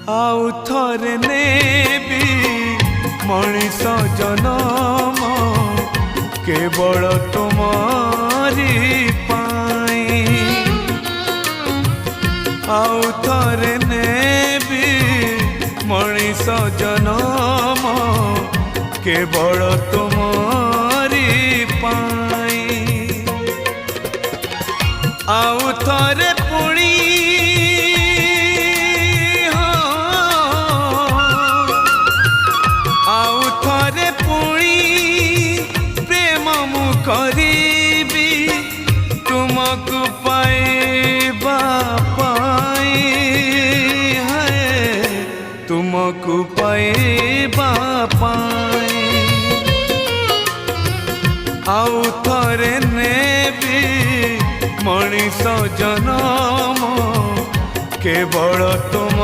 आउ थरे नेबी मनीष जनम केवल तुम्हारी पाई। आउ थरे नेबी मनीष जनम केवल तुम्हारी पाई। आउ थरे पुणी आउ थरे पुणी प्रेम मु करीबी तुमको पाइबा पाई। है तुमको पाइबा पाई। आउ थरे नेबी मनीष जनम केवल तुम